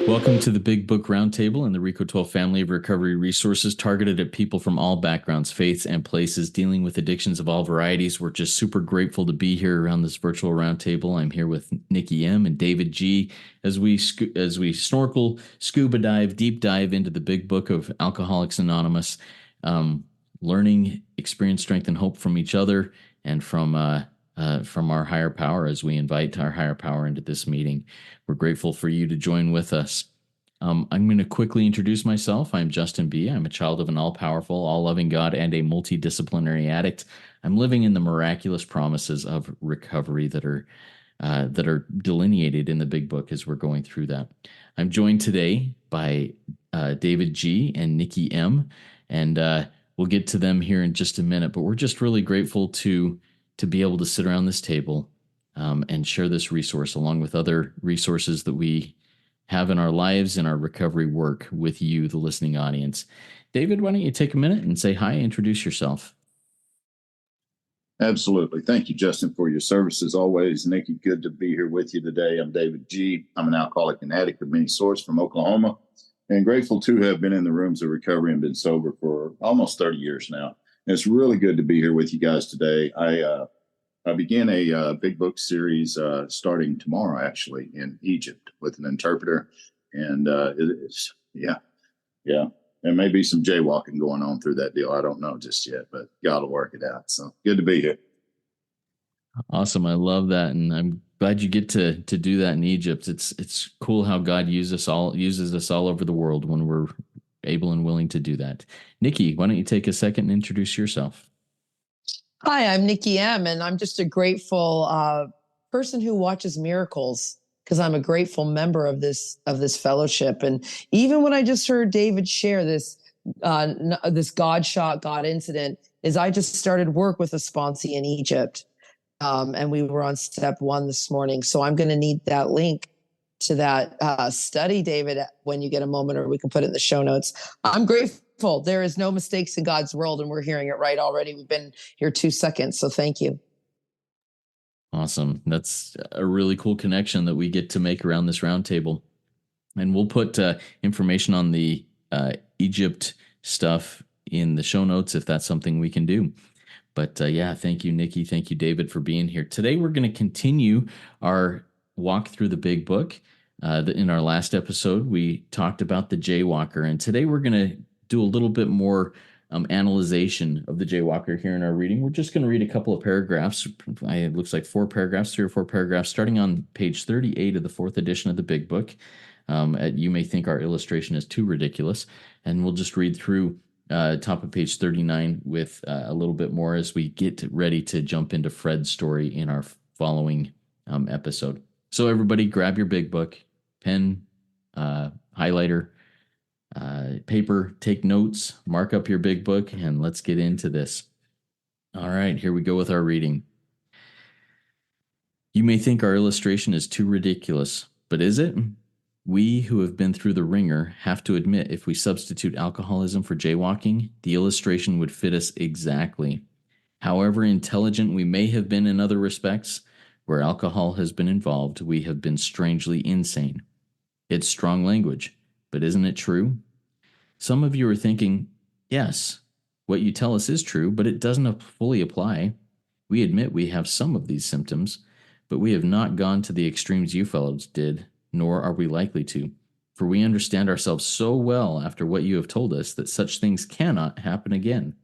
Welcome to the Big Book Roundtable and the RICO 12 family of recovery resources targeted at people from all backgrounds, faiths, and places dealing with addictions of all varieties. We're just super grateful to be here around this virtual roundtable. I'm here with Nikki M and David G as we snorkel, scuba dive, deep dive into the Big Book of Alcoholics Anonymous, learning, experience, strength, and hope from each other and from our higher power as we invite our higher power into this meeting. We're grateful for you to join with us. I'm going to quickly introduce myself. I'm Justin B. I'm a child of an all-powerful, all-loving God and a multidisciplinary addict. I'm living in the miraculous promises of recovery that are delineated in the Big Book as we're going through that. I'm joined today by David G. and Nikki M. And we'll get to them here in just a minute. But we're just really grateful to be able to sit around this table and share this resource along with other resources that we have in our lives and our recovery work with you, the listening audience. David, why don't you take a minute and say hi, introduce yourself. Absolutely. Thank you, Justin, for your service as always. Nikki, good to be here with you today. I'm David G. I'm an alcoholic and addict of many sorts from Oklahoma, and grateful to have been in the rooms of recovery and been sober for almost 30 years now. And it's really good to be here with you guys today. I began a Big Book series starting tomorrow, actually, in Egypt with an interpreter. And there may be some jaywalking going on through that deal. I don't know just yet, but God will work it out. So good to be here. Awesome. I love that. And I'm glad you get to do that in Egypt. It's cool how God uses us all over the world when we're able and willing to do that. Nikki, why don't you take a second and introduce yourself? Hi, I'm Nikki M, and I'm just a grateful person who watches miracles because I'm a grateful member of this fellowship. And even when I just heard David share this God shot God incident, is I just started work with a sponsee in Egypt, and we were on step 1 this morning. So I'm going to need that link to that study, David, when you get a moment, or we can put it in the show notes. I'm grateful. There is no mistakes in God's world, and we're hearing it right already. We've been here 2 seconds, so thank you. Awesome. That's a really cool connection that we get to make around this roundtable. And we'll put information on the Egypt stuff in the show notes if that's something we can do. But thank you, Nikki. Thank you, David, for being here. Today, we're going to continue our walk through the Big Book. In our last episode, we talked about the jaywalker, and today we're going to do a little bit more analyzation of the jaywalker here in our reading. We're just going to read a couple of paragraphs. It looks like 4 paragraphs, 3 or 4 paragraphs, starting on page 38 of the 4th edition of the Big Book. You may think our illustration is too ridiculous, and we'll just read through top of page 39 with a little bit more as we get ready to jump into Fred's story in our following episode. So everybody grab your Big Book, pen, highlighter, paper, take notes, mark up your Big Book, and let's get into this. All right, here we go with our reading. You may think our illustration is too ridiculous, but is it? We who have been through the ringer have to admit if we substitute alcoholism for jaywalking, the illustration would fit us exactly. However intelligent we may have been in other respects, where alcohol has been involved, we have been strangely insane. It's strong language, but isn't it true? Some of you are thinking, yes, what you tell us is true, but it doesn't fully apply. We admit we have some of these symptoms, but we have not gone to the extremes you fellows did, nor are we likely to, for we understand ourselves so well after what you have told us that such things cannot happen again.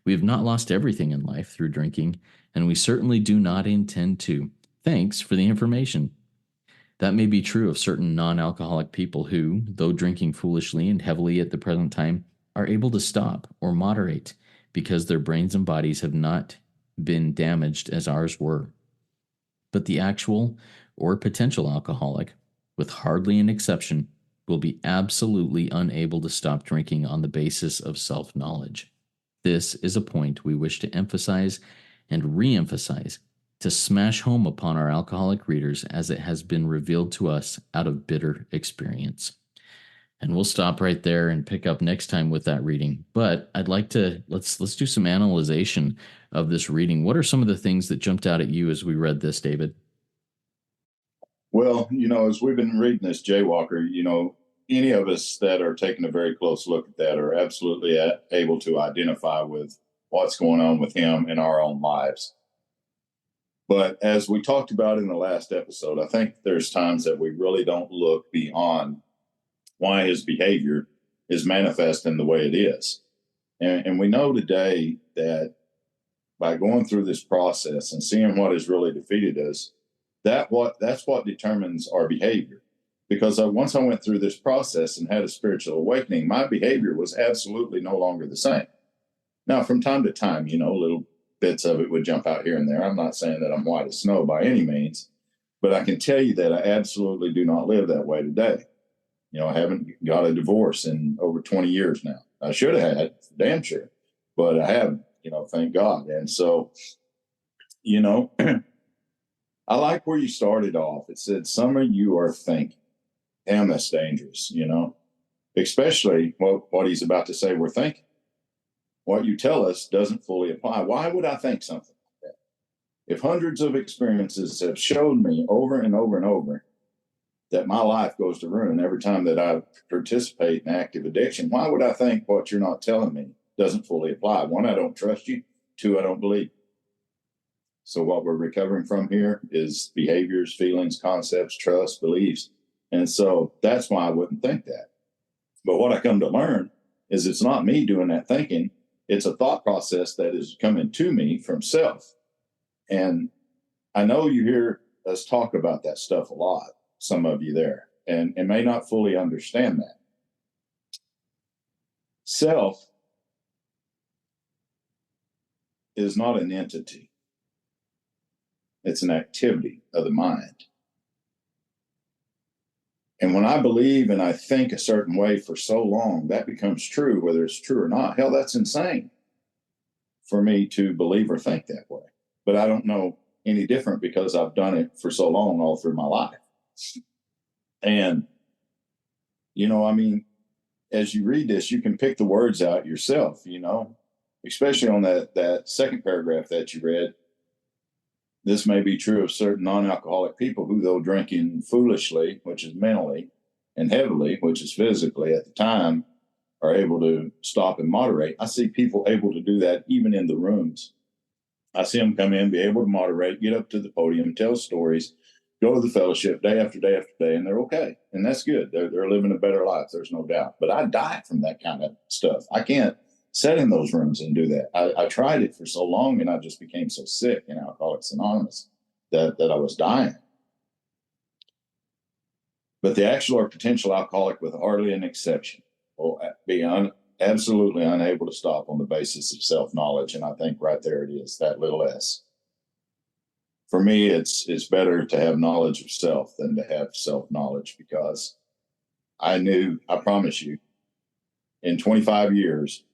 We have not lost everything in life through drinking, and we certainly do not intend to. Thanks for the information. That may be true of certain non-alcoholic people who, though drinking foolishly and heavily at the present time, are able to stop or moderate because their brains and bodies have not been damaged as ours were. But the actual or potential alcoholic, with hardly an exception, will be absolutely unable to stop drinking on the basis of self-knowledge. This is a point we wish to emphasize and re-emphasize, to smash home upon our alcoholic readers as it has been revealed to us out of bitter experience. And we'll stop right there and pick up next time with that reading. But I'd like to, let's do some analyzation of this reading. What are some of the things that jumped out at you as we read this, David? Well, as we've been reading this Jaywalker, any of us that are taking a very close look at that are absolutely able to identify with what's going on with him in our own lives. But as we talked about in the last episode, I think there's times that we really don't look beyond why his behavior is manifesting the way it is. And we know today that by going through this process and seeing what has really defeated us, that's what determines our behavior. Because once I went through this process and had a spiritual awakening, my behavior was absolutely no longer the same. Now, from time to time, little bits of it would jump out here and there. I'm not saying that I'm white as snow by any means, but I can tell you that I absolutely do not live that way today. I haven't got a divorce in over 20 years now. I should have had, damn sure, but I haven't, thank God. And so, I like where you started off. It said, some of you are thinking. Damn, that's dangerous, especially what he's about to say we're thinking. What you tell us doesn't fully apply. Why would I think something like that? If hundreds of experiences have showed me over and over and over that my life goes to ruin every time that I participate in active addiction, why would I think what you're not telling me doesn't fully apply? One, I don't trust you. Two, I don't believe. So what we're recovering from here is behaviors, feelings, concepts, trust, beliefs. And so that's why I wouldn't think that. But what I come to learn is it's not me doing that thinking. It's a thought process that is coming to me from self. And I know you hear us talk about that stuff a lot, some of you there, and may not fully understand that. Self is not an entity. It's an activity of the mind. And when I believe and I think a certain way for so long, that becomes true, whether it's true or not. Hell, that's insane for me to believe or think that way. But I don't know any different because I've done it for so long all through my life. And, as you read this, you can pick the words out yourself, especially on that second paragraph that you read. This may be true of certain non-alcoholic people who, though drinking foolishly, which is mentally, and heavily, which is physically at the time, are able to stop and moderate. I see people able to do that even in the rooms. I see them come in, be able to moderate, get up to the podium, tell stories, go to the fellowship day after day after day, and they're okay. And that's good. They're living a better life. There's no doubt. But I die from that kind of stuff. I can't sit in those rooms and do that. I tried it for so long, and I just became so sick in Alcoholics Anonymous that I was dying. But the actual or potential alcoholic, with hardly an exception, will be absolutely unable to stop on the basis of self-knowledge. And I think right there it is, that little s. For me, it's better to have knowledge of self than to have self-knowledge, because I promise you, in 25 years,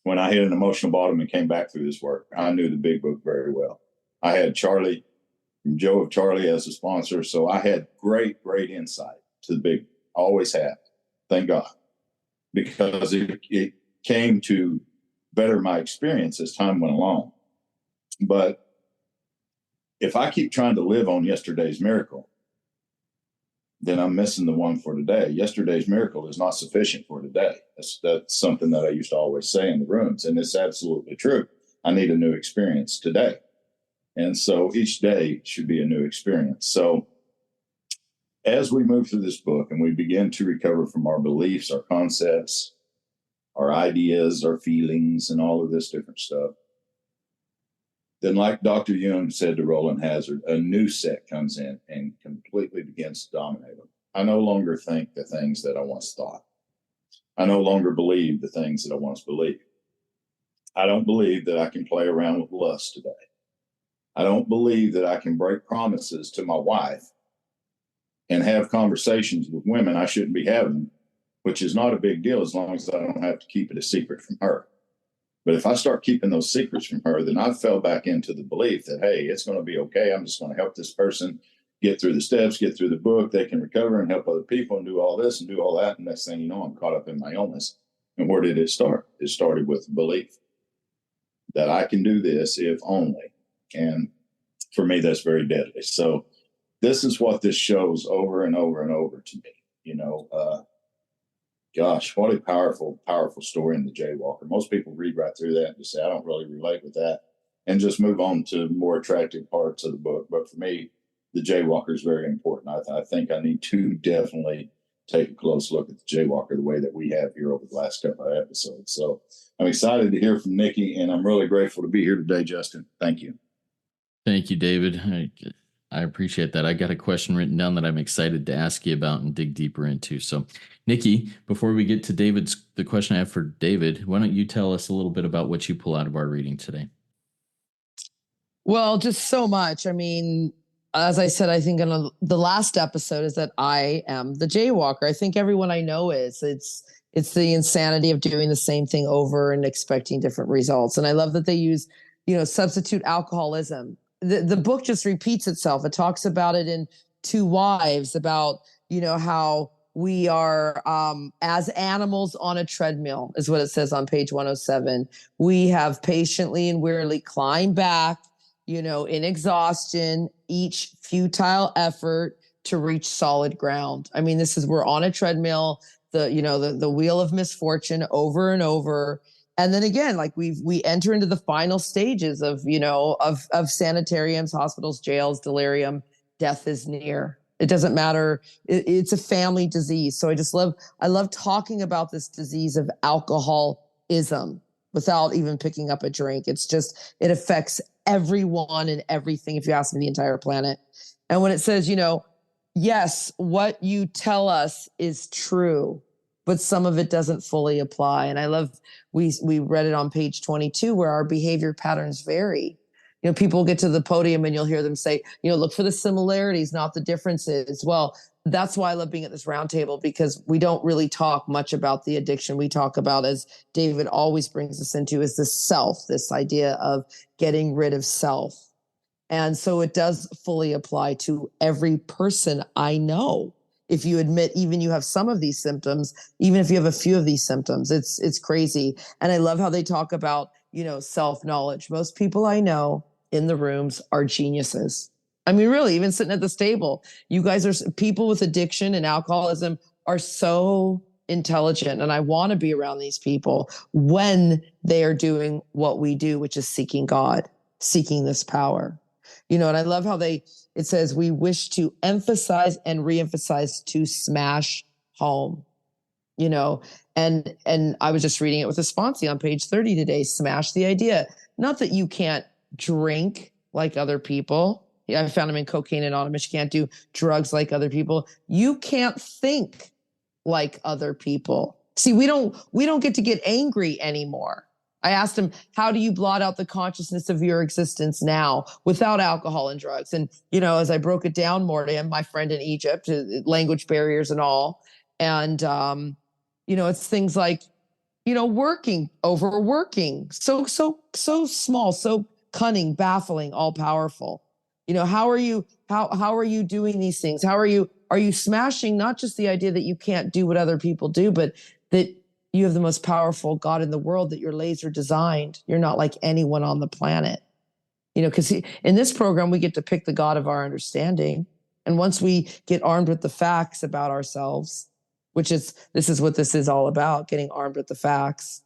when I hit an emotional bottom and came back through this work, I knew the Big Book very well. I had Charlie, from Joe of Charlie, as a sponsor, so I had great insight to the Big Book. Always have, thank God, because it came to better my experience as time went along. But if I keep trying to live on yesterday's miracle, then I'm missing the one for today. Yesterday's miracle is not sufficient for today. That's something that I used to always say in the rooms, and it's absolutely true. I need a new experience today. And so each day should be a new experience. So as we move through this book and we begin to recover from our beliefs, our concepts, our ideas, our feelings, and all of this different stuff, then like Dr. Jung said to Roland Hazard, a new set comes in and completely begins to dominate them. I no longer think the things that I once thought. I no longer believe the things that I once believed. I don't believe that I can play around with lust today. I don't believe that I can break promises to my wife and have conversations with women I shouldn't be having, which is not a big deal as long as I don't have to keep it a secret from her. But if I start keeping those secrets from her, then I fell back into the belief that, hey, it's going to be okay. I'm just going to help this person get through the steps, get through the book. They can recover and help other people and do all this and do all that. And next thing you know, I'm caught up in my illness. And where did it start? It started with belief that I can do this if only. And for me, that's very deadly. So this is what this shows over and over and over to me. Gosh, what a powerful, powerful story in the Jaywalker. Most people read right through that and just say, I don't really relate with that, and just move on to more attractive parts of the book. But for me, the Jaywalker is very important. I think I need to definitely take a close look at the Jaywalker the way that we have here over the last couple of episodes. So I'm excited to hear from Nikki, and I'm really grateful to be here today, Justin. Thank you. Thank you, David. I appreciate that. I got a question written down that I'm excited to ask you about and dig deeper into. So, Nikki, before we get to the question I have for David, why don't you tell us a little bit about what you pull out of our reading today? Well, just so much. I mean, as I said, I think in the last episode is that I am the Jaywalker. I think everyone I know is. It's the insanity of doing the same thing over and expecting different results. And I love that they use, substitute alcoholism. The book just repeats itself. It talks about it in Two Wives, about, how we are as animals on a treadmill, is what it says on page 107. We have patiently and wearily climbed back, in exhaustion, each futile effort to reach solid ground. I mean, we're on a treadmill, the wheel of misfortune over and over. And then again, like we enter into the final stages of sanitariums, hospitals, jails, delirium. Death is near. It doesn't matter. It's a family disease. So I love talking about this disease of alcoholism without even picking up a drink. It affects everyone and everything, if you ask me, the entire planet. And when it says, yes, what you tell us is true, but some of it doesn't fully apply. And I love, we read it on page 22, where our behavior patterns vary. People get to the podium and you'll hear them say, look for the similarities, not the differences. Well, that's why I love being at this roundtable, because we don't really talk much about the addiction. We talk about, as David always brings us into, is the self, this idea of getting rid of self. And so it does fully apply to every person I know. If you admit even you have some of these symptoms, even if you have a few of these symptoms, it's crazy. And I love how they talk about, self-knowledge. Most people I know in the rooms are geniuses. I mean, really, even sitting at this table, you guys are people with addiction and alcoholism are so intelligent. And I want to be around these people when they are doing what we do, which is seeking God, seeking this power. And I love how it says, we wish to emphasize and reemphasize to smash home, and I was just reading it with a sponsee on page 30 today, smash the idea. Not that you can't drink like other people. Yeah, I found him in Cocaine Anonymous. You can't do drugs like other people. You can't think like other people. See, we don't get to get angry anymore. I asked him, how do you blot out the consciousness of your existence now without alcohol and drugs? And, as I broke it down more to him, my friend in Egypt, language barriers and all. And, it's things like, overworking, so small, so cunning, baffling, all powerful. How are you doing these things? Are you smashing not just the idea that you can't do what other people do, but that you have the most powerful God in the world, that you're laser designed. You're not like anyone on the planet. Because in this program, we get to pick the God of our understanding. And once we get armed with the facts about ourselves, this is what this is all about, getting armed with the facts,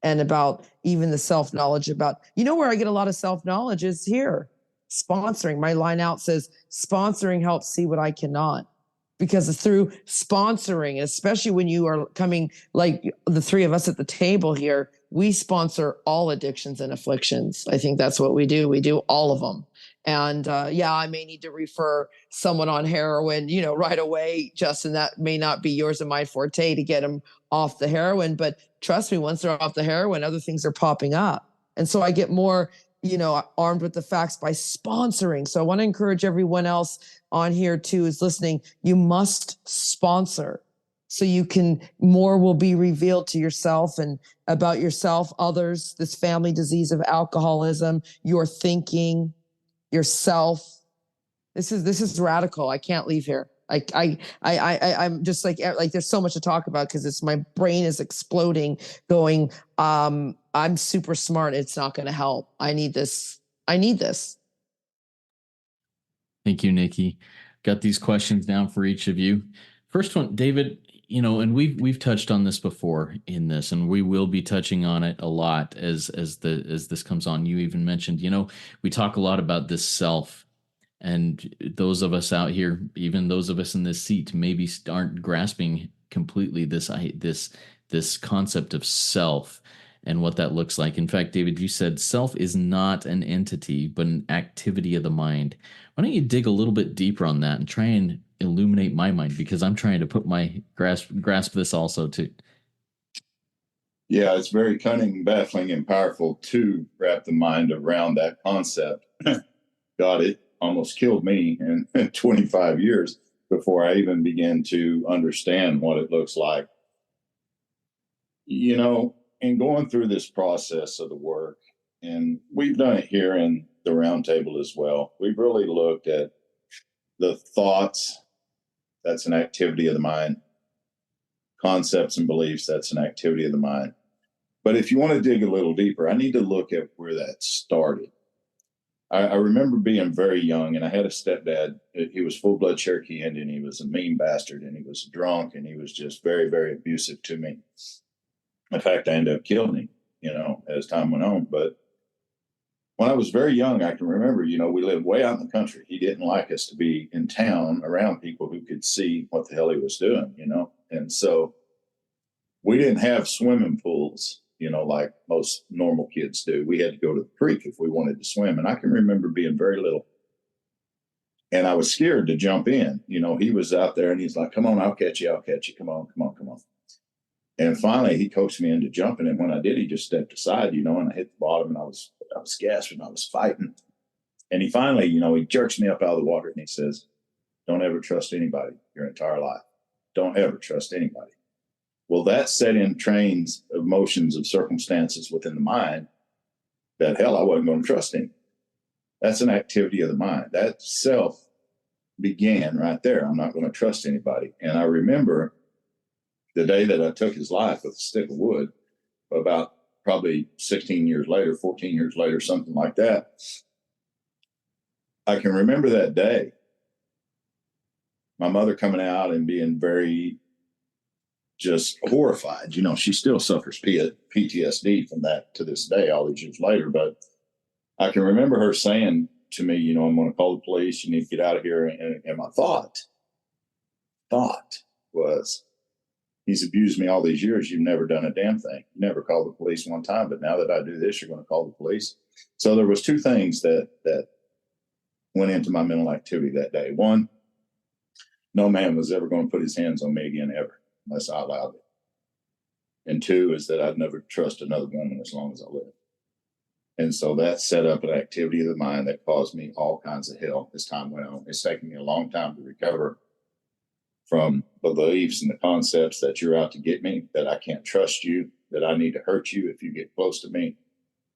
and about even the self-knowledge about, where I get a lot of self-knowledge is here, sponsoring. My line out says, sponsoring helps see what I cannot. Because through sponsoring, especially when you are coming, like the three of us at the table here, we sponsor all addictions and afflictions. I think that's what we do. We do all of them. And I may need to refer someone on heroin, right away, Justin. That may not be yours and my forte to get them off the heroin. But trust me, once they're off the heroin, other things are popping up. And so I get more, armed with the facts by sponsoring. So I want to encourage everyone else on here too, is listening. You must sponsor, so more will be revealed to yourself and about yourself, others, this family disease of alcoholism, your thinking, yourself. This is radical. I can't leave here. I'm just like there's so much to talk about, because my brain is exploding going, I'm super smart. It's not going to help. I need this. Thank you, Nikki. Got these questions down for each of you. First one, David, and we've touched on this before in this, and we will be touching on it a lot as this comes on. You even mentioned, we talk a lot about this self, and those of us out here, even those of us in this seat, maybe aren't grasping completely this concept of self and what that looks like. In fact, David, you said self is not an entity, but an activity of the mind. Why don't you dig a little bit deeper on that and try and illuminate my mind, because I'm trying to put my grasp this also too. Yeah, it's very cunning, baffling, and powerful to wrap the mind around that concept. God, it almost killed me in 25 years before I even began to understand what it looks like. In going through this process of the work, and we've done it here in the roundtable as well, we've really looked at the thoughts. That's an activity of the mind. Concepts and beliefs, that's an activity of the mind. But if you want to dig a little deeper, I need to look at where that started. I remember being very young, and I had a stepdad. He was full-blood Cherokee Indian. He was a mean bastard, and he was drunk, and he was just very, very abusive to me. In fact, I ended up killing him, as time went on. But when I was very young, I can remember, we lived way out in the country. He didn't like us to be in town around people who could see what the hell he was doing, And so we didn't have swimming pools, like most normal kids do. We had to go to the creek if we wanted to swim. And I can remember being very little. And I was scared to jump in. He was out there and he's like, come on, I'll catch you. Come on. And finally, he coaxed me into jumping. And when I did, he just stepped aside, and I hit the bottom, and I was gasping. I was fighting. And he finally, he jerks me up out of the water, and he says, don't ever trust anybody your entire life. Don't ever trust anybody. Well, that set in trains of motions of circumstances within the mind that, hell, I wasn't going to trust him. That's an activity of the mind. That self began right there. I'm not going to trust anybody. And I remember the day that I took his life with a stick of wood, about probably 16 years later, 14 years later, something like that. I can remember that day. My mother coming out and being very just horrified. She still suffers PTSD from that to this day, all these years later. But I can remember her saying to me, I'm going to call the police. You need to get out of here. And my thought was, he's abused me all these years. You've never done a damn thing. You never called the police one time. But now that I do this, you're going to call the police. So there was two things that went into my mental activity that day. One, no man was ever going to put his hands on me again, ever, unless I allowed it. And two is that I'd never trust another woman as long as I live. And so that set up an activity of the mind that caused me all kinds of hell as time went on. It's taken me a long time to recover from the beliefs and the concepts that you're out to get me, that I can't trust you, that I need to hurt you if you get close to me,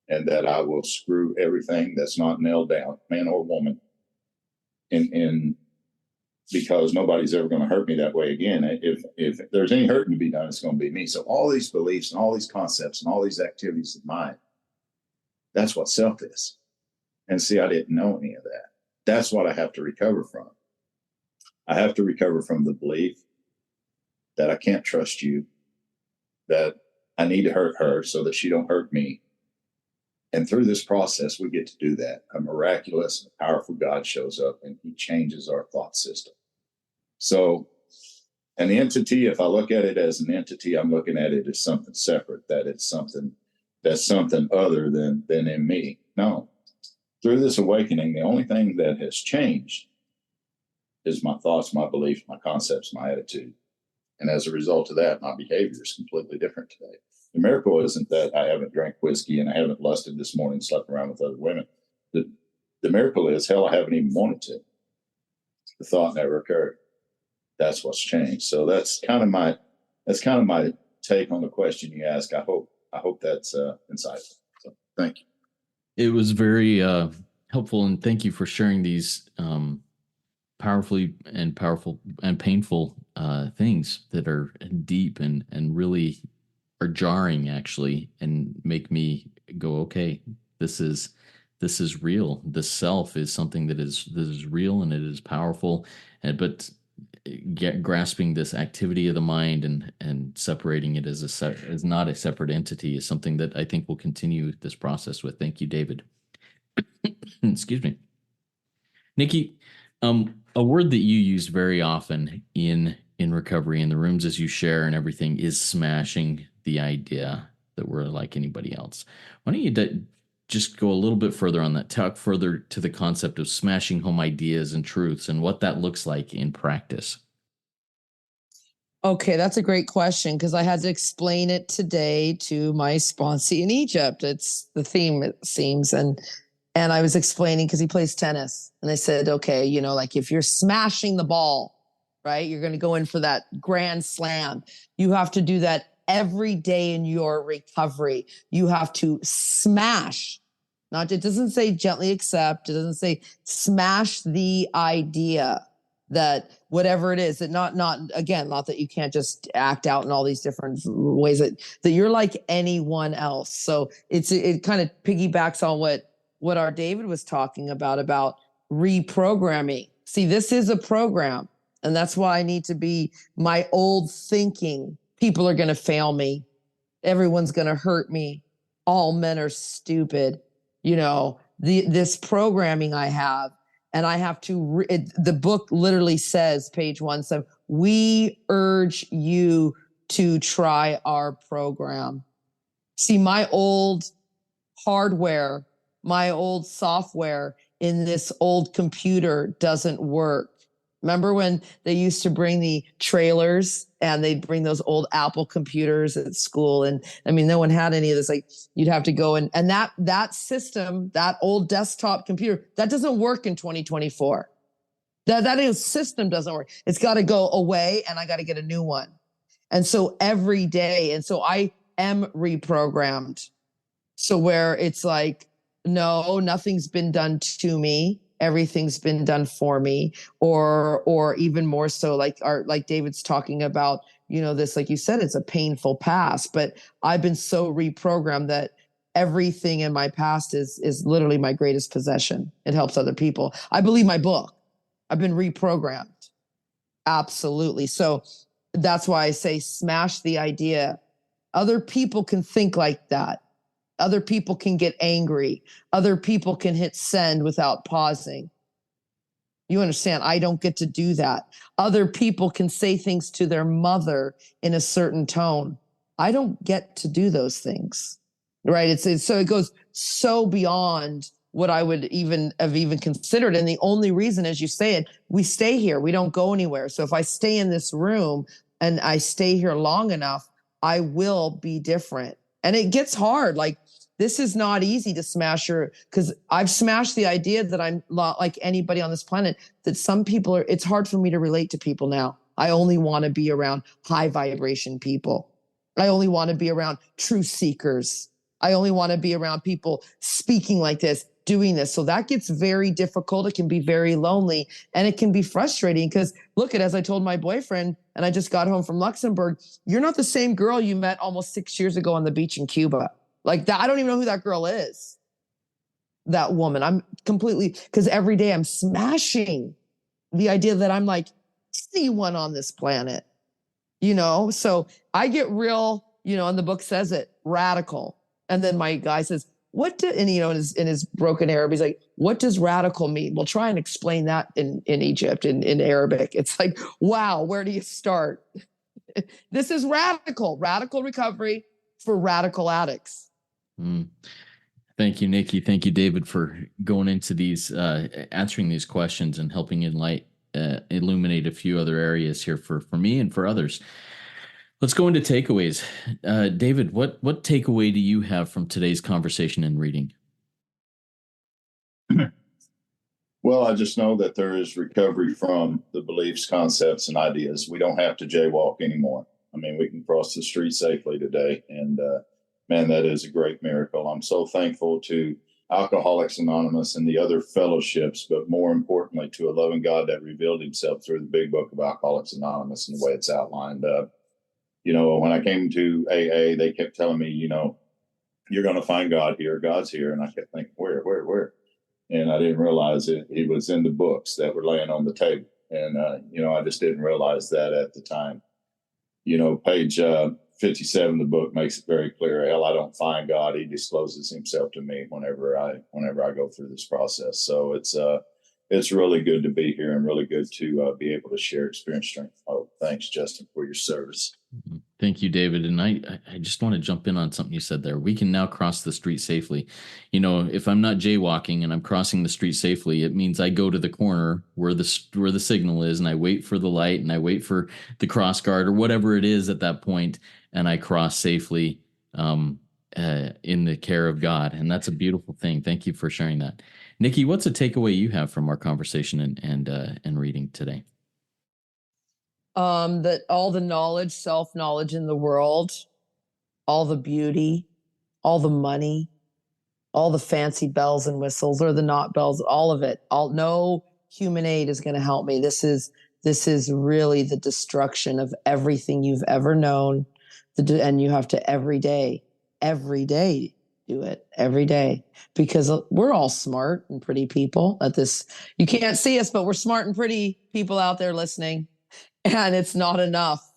and that I will screw everything that's not nailed down, man or woman. And because nobody's ever going to hurt me that way again. If there's any hurting to be done, it's going to be me. So all these beliefs and all these concepts and all these activities of mine, that's what self is. And see, I didn't know any of that. That's what I have to recover from. I have to recover from the belief that I can't trust you, that I need to hurt her so that she don't hurt me. And through this process, we get to do that. A miraculous, powerful God shows up and he changes our thought system. So an entity, if I look at it as an entity, I'm looking at it as something separate, that it's something that's something other than in me. No. Through this awakening, the only thing that has changed is my thoughts, my beliefs, my concepts, my attitude. And as a result of that, my behavior is completely different today. The miracle isn't that I haven't drank whiskey and I haven't lusted this morning, slept around with other women. The miracle is, hell, I haven't even wanted to. The thought never occurred. That's what's changed. So that's kind of my take on the question you asked. I hope that's insightful. So thank you. It was very helpful, and thank you for sharing these powerful and painful things that are deep and really are jarring, actually, and make me go, okay, this is this is real. The self is something that is real and it is powerful. But grasping this activity of the mind and separating it as not a separate entity is something that I think we'll continue this process with. Thank you, David. Excuse me. Nikki, a word that you use very often in recovery in the rooms as you share and everything is smashing the idea that we're like anybody else. Why don't you just go a little bit further on that, talk further to the concept of smashing home ideas and truths and what that looks like in practice? Okay, that's a great question because I had to explain it today to my sponsee in Egypt. It's the theme, it seems. And I was explaining because he plays tennis. And I said, okay, like if you're smashing the ball, right, you're going to go in for that grand slam. You have to do that every day in your recovery. You have to smash, it doesn't say gently accept. It doesn't say smash the idea that whatever it is, that not that you can't just act out in all these different ways that you're like anyone else. So it kind of piggybacks on what our David was talking about reprogramming. See, this is a program, and that's why I need to be my old thinking. People are going to fail me. Everyone's going to hurt me. All men are stupid. This programming I have. And I have to, the book literally says, page 1, we urge you to try our program. See, my old hardware, my old software in this old computer doesn't work. Remember when they used to bring the trailers and they'd bring those old Apple computers at school? And I mean, no one had any of this. Like you'd have to go and that system, that old desktop computer, that doesn't work in 2024. That system doesn't work. It's got to go away and I got to get a new one. And so every day, and so I am reprogrammed. So where it's like, no, nothing's been done to me. Everything's been done for me, or even more so, like David's talking about, this, like you said, it's a painful past, but I've been so reprogrammed that everything in my past is literally my greatest possession. It helps other people. I believe my book. I've been reprogrammed. Absolutely. So that's why I say smash the idea. Other people can think like that. Other people can get angry. Other people can hit send without pausing. You understand? I don't get to do that. Other people can say things to their mother in a certain tone. I don't get to do those things, right? So it goes so beyond what I would have considered. And the only reason, as you say it, we stay here. We don't go anywhere. So if I stay in this room and I stay here long enough, I will be different. And it gets hard. Like, this is not easy to smash because I've smashed the idea that I'm not like anybody on this planet, that some people it's hard for me to relate to people now. I only want to be around high vibration people. I only want to be around truth seekers. I only want to be around people speaking like this, doing this. So that gets very difficult. It can be very lonely and it can be frustrating because look as I told my boyfriend, and I just got home from Luxembourg, you're not the same girl you met almost 6 years ago on the beach in Cuba. Like that, I don't even know who that girl is. That woman. I'm completely, because every day I'm smashing the idea that I'm like anyone on this planet, So I get real, and the book says it, radical. And then my guy says, in his broken Arab, he's like, what does radical mean? We'll try and explain that in Egypt, in Arabic. It's like, wow, where do you start? This is radical recovery for radical addicts. Thank you, Nikki. Thank you, David, for going into these, answering these questions and helping illuminate a few other areas here for me and for others. Let's go into takeaways. David, what takeaway do you have from today's conversation and reading? Well, I just know that there is recovery from the beliefs, concepts, and ideas. We don't have to jaywalk anymore. I mean, we can cross the street safely today. And man, that is a great miracle. I'm so thankful to Alcoholics Anonymous and the other fellowships, but more importantly, to a loving God that revealed himself through the Big Book of Alcoholics Anonymous and the way it's outlined. When I came to AA, they kept telling me, you're going to find God here. God's here. And I kept thinking, where? And I didn't realize it. He was in the books that were laying on the table. And, I just didn't realize that at the time. Page 57 of the book makes it very clear. Hell, I don't find God. He discloses himself to me whenever I go through this process. So it's really good to be here and really good to be able to share experience, strength, hope. Thanks, Justin, for your service. Thank you, David. And I just want to jump in on something you said there. We can now cross the street safely. If I'm not jaywalking and I'm crossing the street safely, it means I go to the corner where the signal is, and I wait for the light, and I wait for the cross guard or whatever it is at that point, and I cross safely in the care of God. And that's a beautiful thing. Thank you for sharing that. Nikki, what's a takeaway you have from our conversation and reading today? That all the knowledge, self-knowledge in the world, all the beauty, all the money, all the fancy bells and whistles, or the not bells, all of it, no human aid is going to help me. This is really the destruction of everything you've ever known. And you have to every day do it every day, because we're all smart and pretty people at this. You can't see us, but we're smart and pretty people out there listening. And it's not enough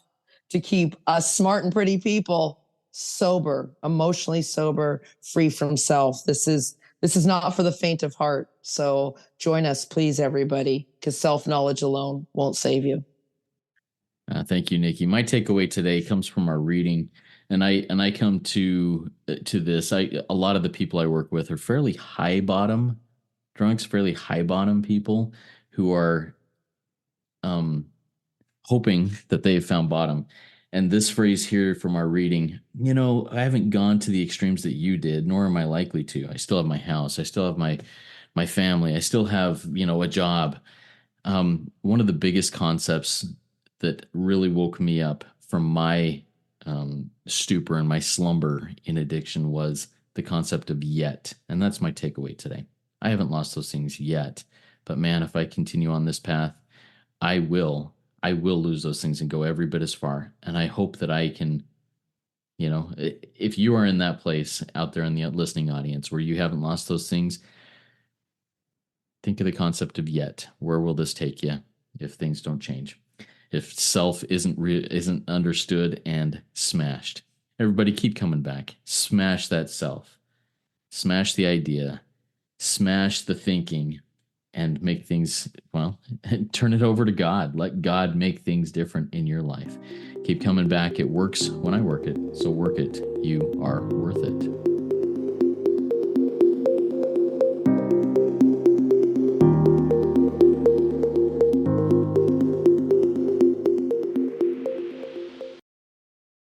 to keep us smart and pretty people sober, emotionally sober, free from self. This is not for the faint of heart. So join us, please, everybody, because self-knowledge alone won't save you. Thank you, Nikki. My takeaway today comes from our reading, and I come to this. A lot of the people I work with are fairly high bottom drunks, fairly high bottom people who are hoping that they have found bottom. And this phrase here from our reading, I haven't gone to the extremes that you did, nor am I likely to. I still have my house. I still have my family. I still have, a job. One of the biggest concepts that really woke me up from my stupor and my slumber in addiction was the concept of yet. And that's my takeaway today. I haven't lost those things yet, but man, if I continue on this path, I will lose those things and go every bit as far. And I hope that I can, if you are in that place out there in the listening audience where you haven't lost those things, think of the concept of yet. Where will this take you if things don't change? If self isn't understood and smashed. Everybody keep coming back. Smash that self. Smash the idea. Smash the thinking. And make things, turn it over to God. Let God make things different in your life. Keep coming back. It works when I work it. So work it. You are worth it.